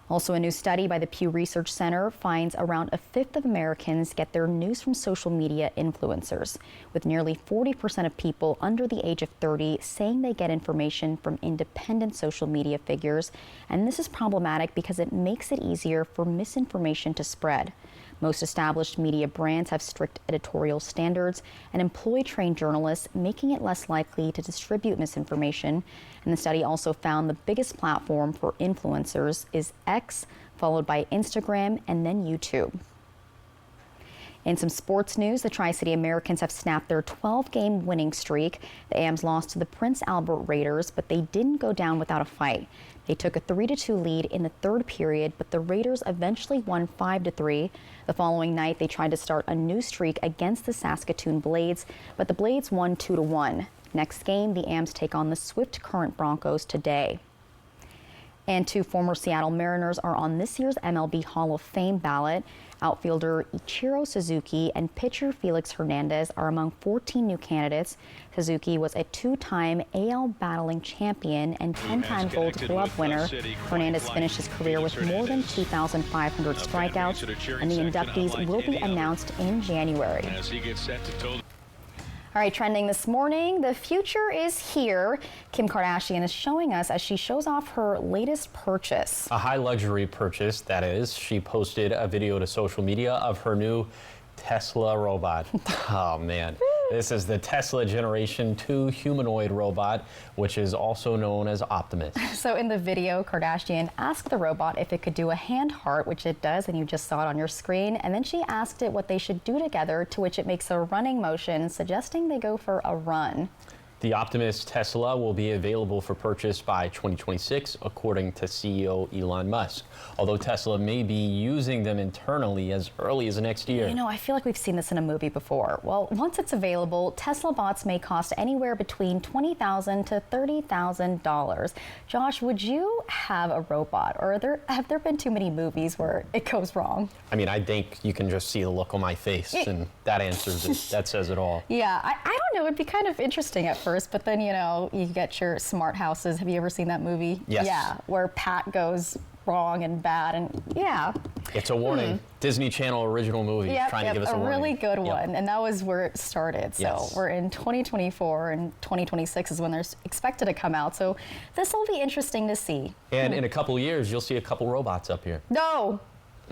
Also, a new study by the Pew Research Center finds around a fifth of Americans get their news from social media influencers, with nearly 40% of people under the age of 30 saying they get information from independent social media figures. And this is problematic because it makes it easier for misinformation to spread. Most established media brands have strict editorial standards and employ trained journalists, making it less likely to distribute misinformation. And the study also found the biggest platform for influencers is X, followed by Instagram and then YouTube. In some sports news, the Tri-City Americans have snapped their 12-game winning streak. The AMs lost to the Prince Albert Raiders, but they didn't go down without a fight. They took a 3-2 lead in the third period, but the Raiders eventually won 5-3. The following night, they tried to start a new streak against the Saskatoon Blades, but the Blades won 2-1. Next game, the AMs take on the Swift Current Broncos today. And 2 former Seattle Mariners are on this year's MLB Hall of Fame ballot. Outfielder Ichiro Suzuki and pitcher Felix Hernandez are among 14 new candidates. Suzuki was a 2-time AL battling champion and 10-time Gold Glove winner. Hernandez finished his career with more than 2,500 strikeouts, and the inductees will be announced in January. All right, trending this morning, the future is here. Kim Kardashian is showing us as she shows off her latest purchase. A high luxury purchase, that is. She posted a video to social media of her new Tesla robot. Oh, man. This is the Tesla Generation 2 humanoid robot, which is also known as Optimus. So in the video, Kardashian asked the robot if it could do a hand heart, which it does, and you just saw it on your screen. And then she asked it what they should do together, to which it makes a running motion, suggesting they go for a run. The Optimus Tesla will be available for purchase by 2026, according to CEO Elon Musk, although Tesla may be using them internally as early as next year. You know, I feel like we've seen this in a movie before. Well, once it's available, Tesla bots may cost anywhere between $20,000 to $30,000. Josh, would you have a robot, or have there been too many movies where it goes wrong? I mean, I think you can just see the look on my face, and that answers it. That says it all. Yeah, I don't know. It'd be kind of interesting at first, but then, you know, you get your smart houses. Have you ever seen that movie? Yes. Yeah, where Pat goes wrong and bad, and yeah. It's a warning. Disney Channel original movie trying to give us a warning. A really good one, and that was where it started. So we're in 2024, and 2026 is when they're expected to come out. So this will be interesting to see. And in a couple of years, you'll see a couple robots up here. No,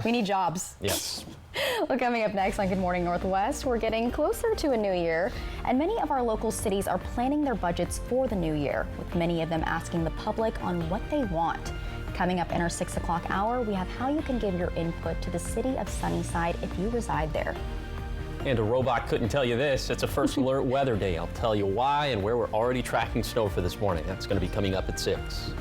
we need jobs. Yes. Well, coming up next on Good Morning Northwest, we're getting closer to a new year, and many of our local cities are planning their budgets for the new year, with many of them asking the public on what they want. Coming up in our 6 o'clock hour, we have how you can give your input to the city of Sunnyside if you reside there. And a robot couldn't tell you this. It's a first alert weather day. I'll tell you why and where we're already tracking snow for this morning. That's going to be coming up at 6.